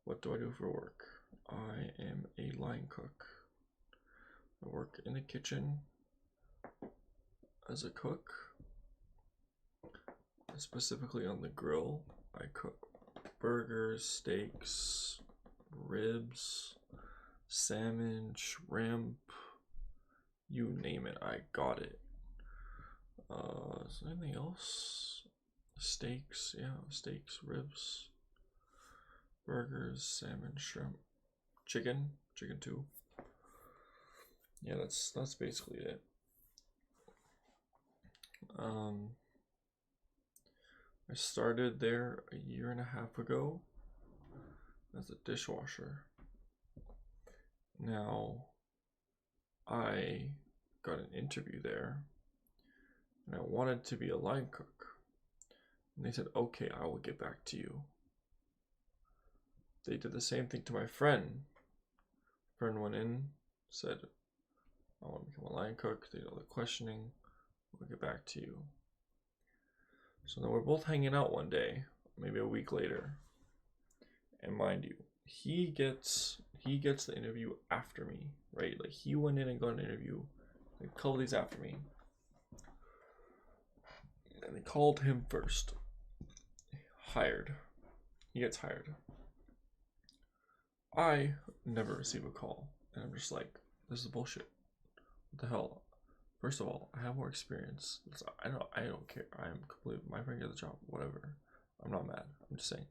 What do I do for work? I am a line cook. I work in the kitchen as a cook, specifically on the grill. I cook burgers, steaks, ribs, salmon, shrimp, you name it, I got it. Is there anything else? Steaks, yeah, steaks, ribs, burgers, salmon, shrimp, chicken too. Yeah, that's basically it. I started there a year and a half ago as a dishwasher. Now, I got an interview there, and I wanted to be a line cook. And they said, okay, I will get back to you. They did the same thing to my friend. Friend went in, said, I want to become a line cook. They did all the questioning. We'll get back to you. So then we're both hanging out one day, maybe a week later. And mind you, he gets the interview after me, right? Like he went in and got an interview like a couple days after me. And they called him first. Hired. He gets hired. I never receive a call. And I'm just like, this is bullshit. What the hell? First of all, I have more experience. I don't care. I'm completely my friend gets the job, whatever. I'm not mad. I'm just saying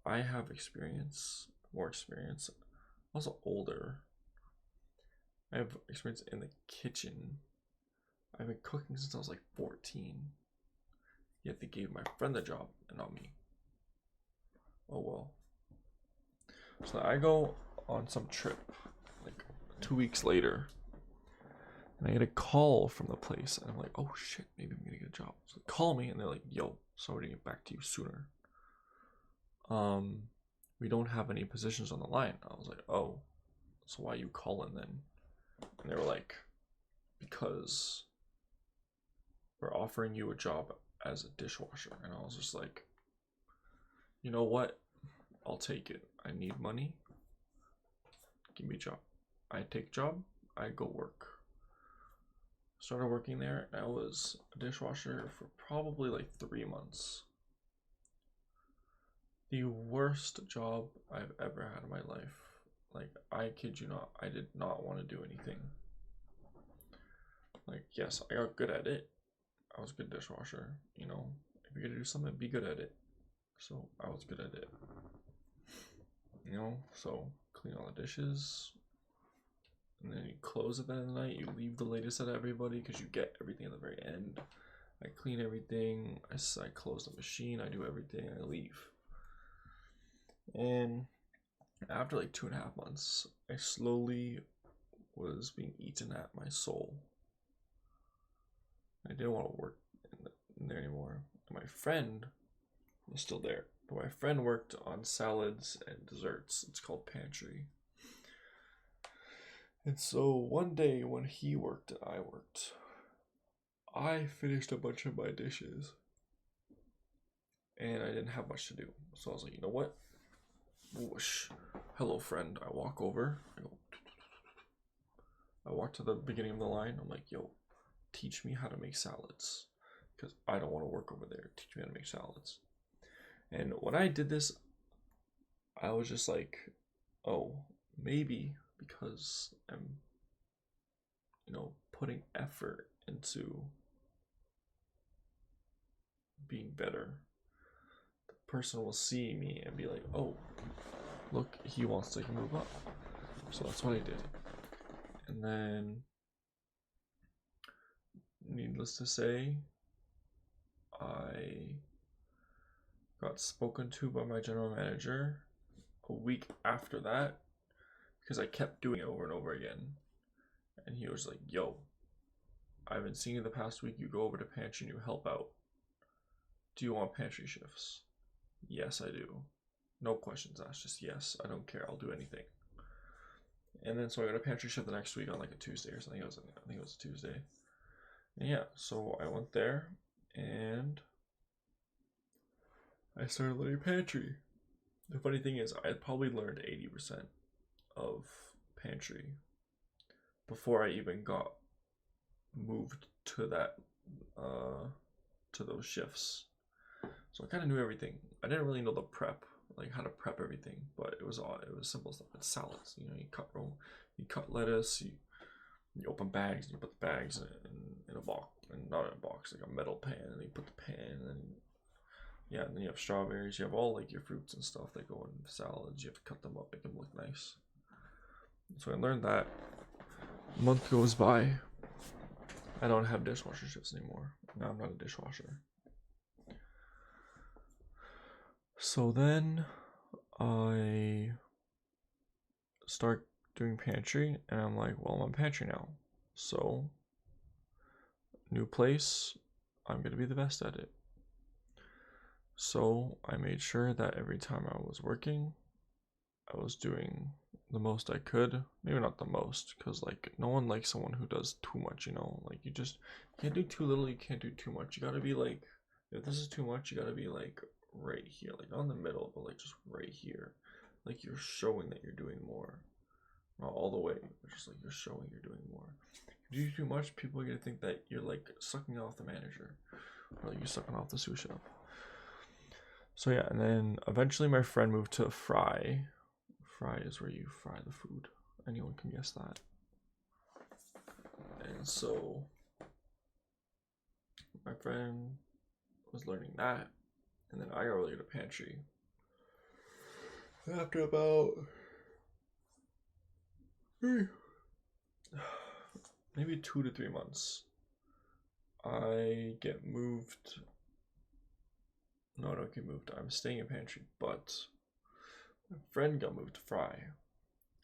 I have experience, more experience. I'm also older. I have experience in the kitchen. I've been cooking since I was like 14. Yet they gave my friend the job and not me. Oh well. So I go on some trip like 2 weeks later. And I get a call from the place, and I'm like, oh shit, maybe I'm gonna get a job. So they call me, and they're like, yo, sorry to get back to you sooner. We don't have any positions on the line. I was like, oh, so why are you calling then? And they were like, because we're offering you a job as a dishwasher. And I was just like, you know what? I'll take it. I need money. Give me a job. I take job. I go work. Started working there, and I was a dishwasher for probably like 3 months. The worst job I've ever had in my life. Like, I kid you not, I did not want to do anything. Like, yes, I got good at it. I was a good dishwasher, you know. If you're gonna do something, be good at it. So I was good at it. You know, so clean all the dishes. And then you close at the end of the night, you leave the latest at everybody because you get everything at the very end. I clean everything, I close the machine, I do everything, I leave. And after like 2.5 months, I slowly was being eaten at my soul. I didn't want to work in there anymore. My friend was still there, but my friend worked on salads and desserts. It's called pantry. And so one day when he worked and I worked, I finished a bunch of my dishes and I didn't have much to do. So I was like, you know what? Whoosh. Hello, friend. I walk over. I walk to the beginning of the line. I'm like, yo, teach me how to make salads because I don't want to work over there. Teach me how to make salads. And when I did this, I was just like, oh, maybe because I'm, putting effort into being better, the person will see me and be like, oh, look, he wants to move up. So that's what I did. And then, needless to say, I got spoken to by my general manager a week after that because I kept doing it over and over again. And he was like, yo, I've been seeing you the past week. You go over to pantry and you help out. Do you want pantry shifts? Yes, I do. No questions asked, just yes. I don't care. I'll do anything. And then so I got a pantry shift the next week on like a Tuesday or something. I think it was a Tuesday. And yeah, so I went there and I started learning pantry. The funny thing is, I probably learned 80% of pantry before I even got moved to that to those shifts. So I kind of knew everything. I didn't really know the prep, like how to prep everything, but it was simple stuff. It's salads. You know, you cut lettuce, you open bags, and you put the bags in a box, and not in a box, like a metal pan, and you put the pan, and then yeah, and then you have strawberries. You have all like your fruits and stuff that go in salads. You have to cut them up, make them look nice. So I learned that. A month goes by. I don't have dishwasher shifts anymore. Now I'm not a dishwasher. So then I start doing pantry, and I'm like, well, I'm on pantry now. So, new place, I'm gonna be the best at it. So I made sure that every time I was working, I was doing the most I could. Maybe not the most, because like no one likes someone who does too much, you know? Like you can't do too little, you can't do too much. You gotta be like, if this is too much, you gotta be like right here, like not in the middle, but like just right here. Like you're showing that you're doing more. Not all the way, but just like you're showing you're doing more. If you do too much, people are gonna think that you're like sucking off the manager, or like you're sucking off the sous chef. So yeah, and then eventually my friend moved to Fry. Fry is where you fry the food. Anyone can guess that. And so my friend was learning that, and then I got really good at pantry. After about maybe 2 to 3 months, I get moved. No, I don't get moved. I'm staying in pantry, but my friend got moved to Fry.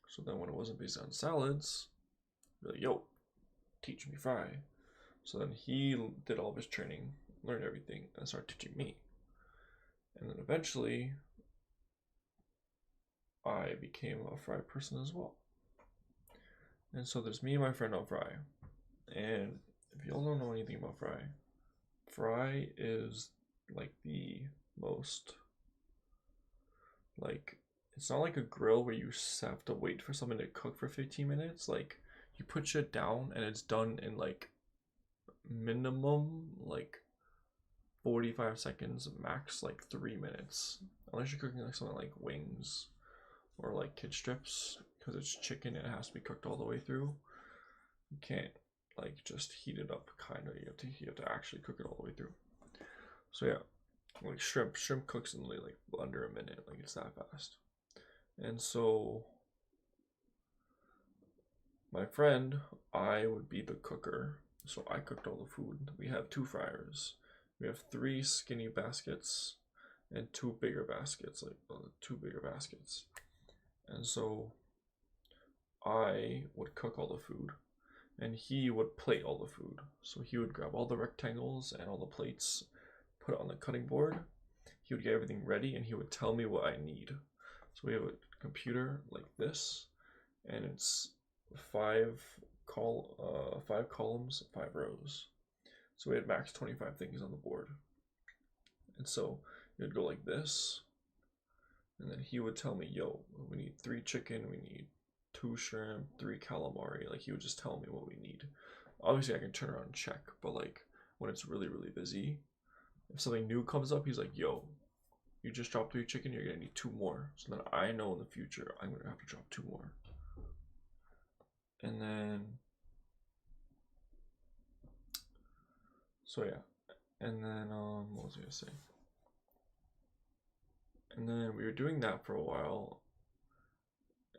So then when it wasn't based on salads, like, yo, teach me Fry. So then he did all of his training, learned everything, and started teaching me. And then eventually, I became a Fry person as well. And so there's me and my friend on Fry. And if y'all don't know anything about Fry, Fry is like the most, like, it's not like a grill where you have to wait for something to cook for 15 minutes. Like, you put shit down and it's done in like minimum like 45 seconds, max like 3 minutes. Unless you're cooking like something like wings or like kid strips, because it's chicken and it has to be cooked all the way through. You can't like just heat it up, kind of. You have to actually cook it all the way through. So yeah, like shrimp cooks in like under a minute, like it's that fast. And so my friend, I would be the cooker, so I cooked all the food. We have 2 fryers. We have 3 skinny baskets and 2 bigger baskets, like 2 bigger baskets. And so I would cook all the food, and he would plate all the food. So he would grab all the rectangles and all the plates, put it on the cutting board. He would get everything ready, and he would tell me what I need. So we have a computer like this, and it's 5 columns, 5 rows. So we had max 25 things on the board. And so it would go like this, and then he would tell me, yo, we need 3 chicken, we need 2 shrimp, 3 calamari. Like he would just tell me what we need. Obviously I can turn around and check, but like when it's really, really busy, if something new comes up, he's like, yo, you just dropped 3 chicken, you're gonna need 2 more. So then I know in the future I'm gonna have to drop 2 more. And then, so yeah, and then what was I gonna say? And then we were doing that for a while,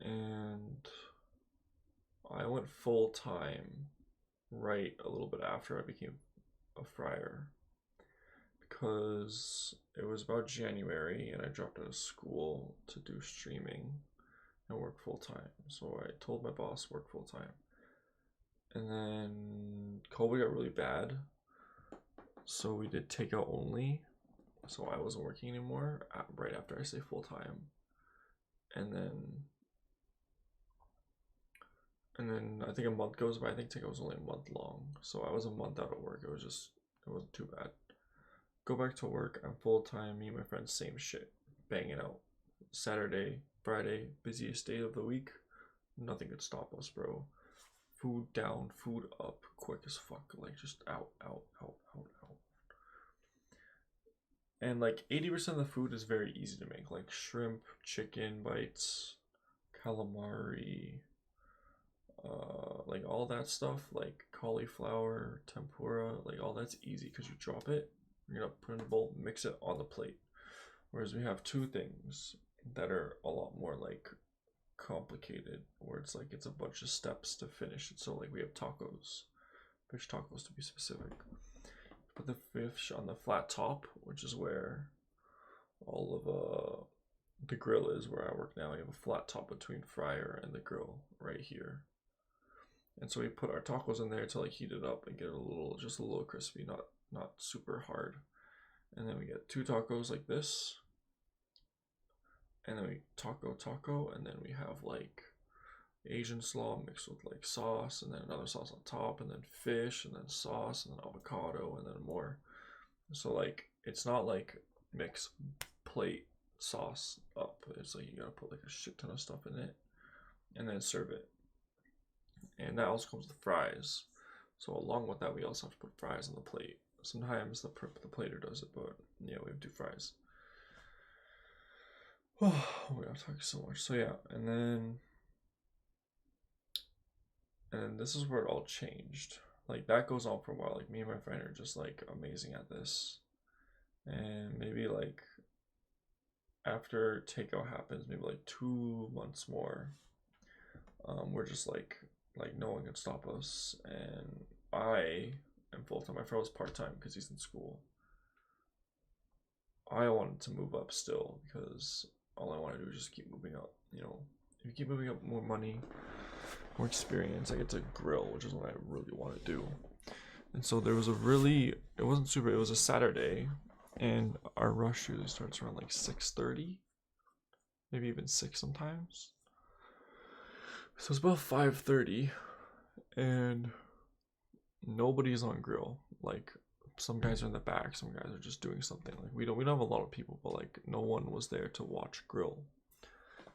and I went full time right a little bit after I became a fryer, because it was about January and I dropped out of school to do streaming and work full time. So I told my boss work full time. And then COVID got really bad, so we did takeout only. So I wasn't working anymore right after I say full time. And then I think a month goes by. I think takeout was only a month long, so I was a month out of work. It wasn't too bad. Go back to work. I'm full time. Me and my friends, same shit, banging out. Saturday, Friday, busiest day of the week, nothing could stop us, bro. Food down, food up, quick as fuck. Like, just out, out, out, out, out. And like 80% of the food is very easy to make, like shrimp, chicken bites, calamari, like all that stuff, like cauliflower, tempura, like all that's easy because you drop it, you're gonna put it in a bowl, mix it on the plate. Whereas we have two things that are a lot more like complicated, where it's like it's a bunch of steps to finish it. So like we have tacos, fish tacos to be specific. Put the fish on the flat top, which is where all of the grill is. Where I work now, you have a flat top between fryer and the grill right here. And so we put our tacos in there to like heat it up and get it just a little crispy, not super hard. And then we get two tacos like this, and then we taco, and then we have like Asian slaw mixed with like sauce, and then another sauce on top, and then fish, and then sauce, and then avocado, and then more. So like it's not like mix plate sauce up. It's like you gotta put like a shit ton of stuff in it, and then serve it. And that also comes with fries. So along with that, we also have to put fries on the plate. Sometimes the plater does it, but yeah, we have to do fries. Oh, we gotta talk so much. So yeah, and then this is where it all changed. Like that goes on for a while. Like me and my friend are just like amazing at this, and maybe like after takeout happens, maybe like 2 months more, we're just like no one can stop us. And I am full time. My friend was part time because he's in school. I wanted to move up still because all I want to do is just keep moving up. You know, if you keep moving up, more money, more experience. I get to grill, which is what I really want to do. And so there was it wasn't super. It was a Saturday, and our rush usually starts around like 6:30, maybe even 6 sometimes. So it's about 5:30, and nobody's on grill. Like some guys are in the back, some guys are just doing something. Like we don't have a lot of people, but like no one was there to watch grill.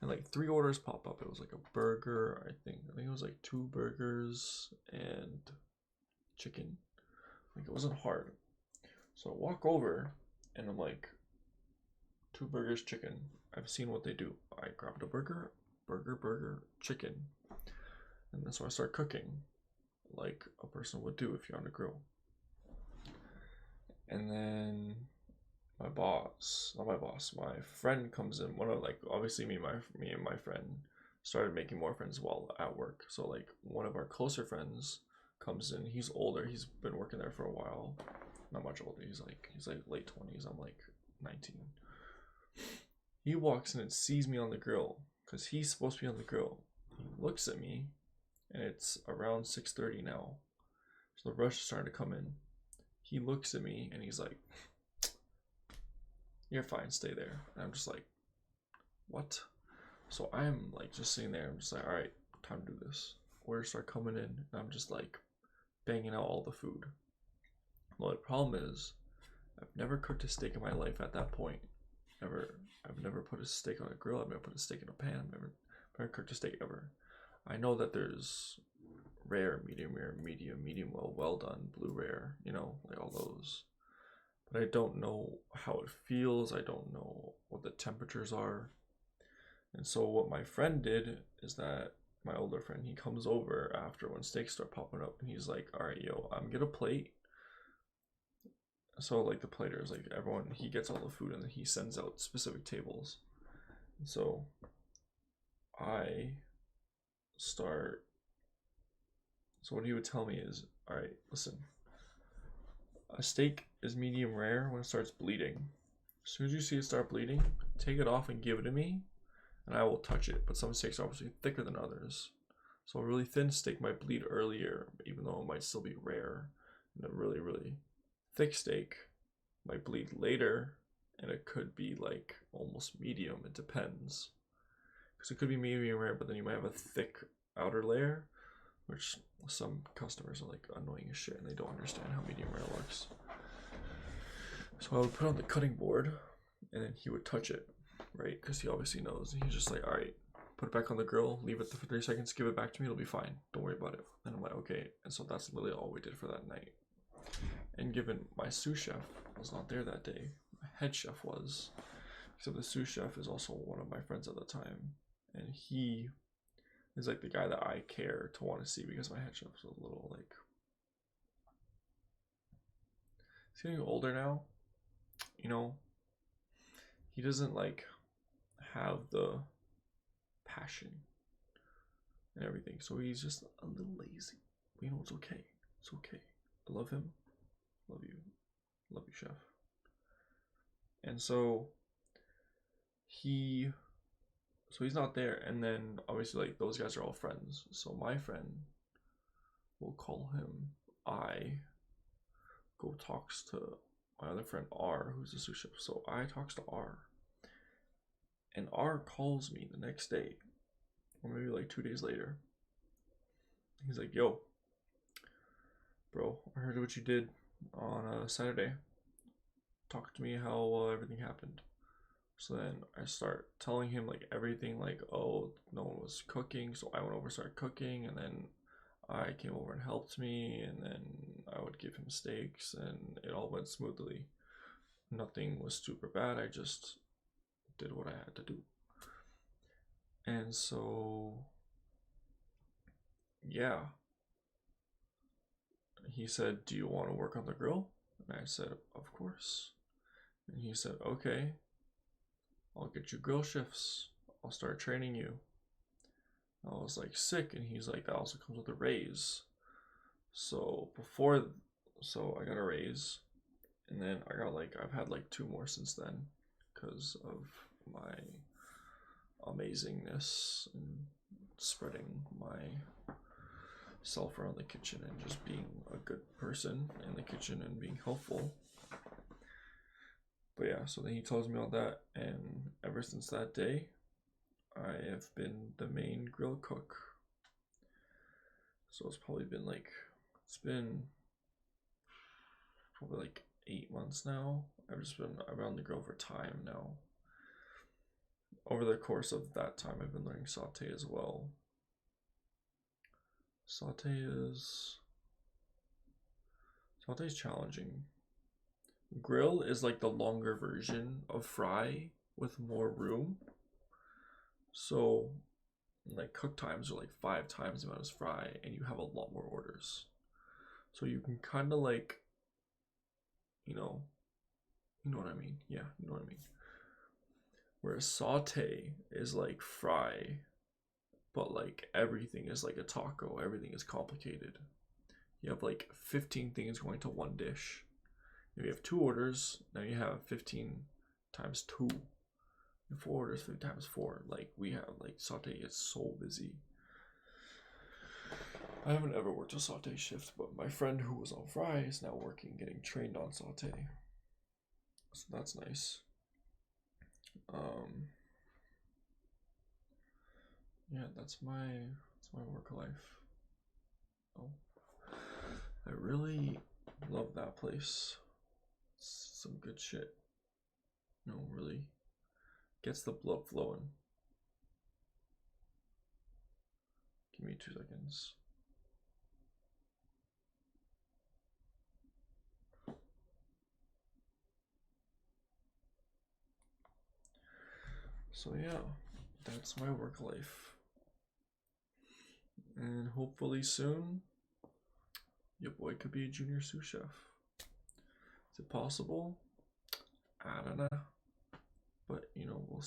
And like 3 orders pop up. It was like a burger, I think it was like 2 burgers and chicken. Like it wasn't hard. So I walk over and I'm like, 2 burgers, chicken. I've seen what they do. I grabbed a burger, chicken. And then so I start cooking like a person would do if you're on the grill. And then my friend comes in. One of like obviously me and my friend started making more friends while at work. So like one of our closer friends comes in. He's older. He's been working there for a while. Not much older. He's like late 20s. I'm like 19. He walks in and sees me on the grill because he's supposed to be on the grill. He looks at me, and it's around 6:30 now. So the rush is starting to come in. He looks at me and he's like, "You're fine, stay there." And I'm just like, "What?" So I'm like just sitting there. I'm just like, "All right, time to do this." Orders start coming in, and I'm just like banging out all the food. Well, the problem is, I've never cooked a steak in my life at that point. I've never put a steak on a grill. I've never put a steak in a pan. I've never cooked a steak ever. I know that there's rare, medium, well done, blue rare, you know, like all those. But I don't know how it feels. I don't know what the temperatures are. And so what my friend did is that my older friend, he comes over after when steaks start popping up, and he's like, "All right, yo, I'm gonna plate." So like the platers, like everyone, he gets all the food and then he sends out specific tables. And so I start. So what he would tell me is, "All right, listen. A steak is medium rare when it starts bleeding. As soon as you see it start bleeding, take it off and give it to me, and I will touch it. But some steaks are obviously thicker than others. So a really thin steak might bleed earlier, even though it might still be rare. And a really, really thick steak might bleed later, and it could be like almost medium. It depends. Because it could be medium rare, but then you might have a thick outer layer, which some customers are like annoying as shit and they don't understand how medium rare works. So I would put it on the cutting board and then he would touch it, right? Because he obviously knows. And he's just like, all right, put it back on the grill, leave it for 30 seconds, give it back to me, it'll be fine. Don't worry about it. And I'm like, okay. And so that's literally all we did for that night. And given my sous chef was not there that day, my head chef was. Except the sous chef is also one of my friends at the time. And he is like the guy that I care to want to see because my head chef's a little like. He's getting older now. You know, he doesn't like have the passion and everything. So he's just a little lazy. But you know, it's okay. It's okay. I love him. Love you. Love you, chef. And so he's not there. And then obviously like those guys are all friends. So my friend, we'll call him I, go talks to my other friend R, who's the sous chef. So I talks to R. And R calls me the next day, or maybe like 2 days later. He's like, yo, bro, I heard what you did on Saturday. Talk to me how everything happened. So then I start telling him like everything, like, oh, no one was cooking, so I went over, started cooking, and then I came over and helped me, and then I would give him steaks, and it all went smoothly. Nothing was super bad. I just did what I had to do. And so, yeah. He said, do you want to work on the grill? And I said, of course. And he said, okay, I'll get you grill shifts. I'll start training you. I was like, sick. And he's like, that also comes with a raise. So I got a raise. And then I've had like 2 more since then because of my amazingness and spreading my self around the kitchen and just being a good person in the kitchen and being helpful. But yeah, so then he tells me all that, and ever since that day, I have been the main grill cook. So it's been like 8 months now. I've just been around the grill for time now. Over the course of that time, I've been learning saute as well. Saute is challenging. Grill is like the longer version of fry with more room. So like cook times are like 5 times the amount as fry, and you have a lot more orders. So you can kind of like, you know what I mean? Yeah, you know what I mean. Whereas saute is like fry, but like everything is like a taco. Everything is complicated. You have like 15 things going to one dish. If you have 2 orders, now you have 15 times 2. And 4 orders, 50 times 4. Like we have like saute is so busy. I haven't ever worked a saute shift, but my friend who was on fry is now working, getting trained on saute. So that's nice. Yeah, that's my work life. Oh, I really love that place. It's some good shit. No, really gets the blood flowing. Give me 2 seconds. So yeah, that's my work life. And hopefully soon, your boy could be a junior sous chef. Is it possible? I don't know. But, we'll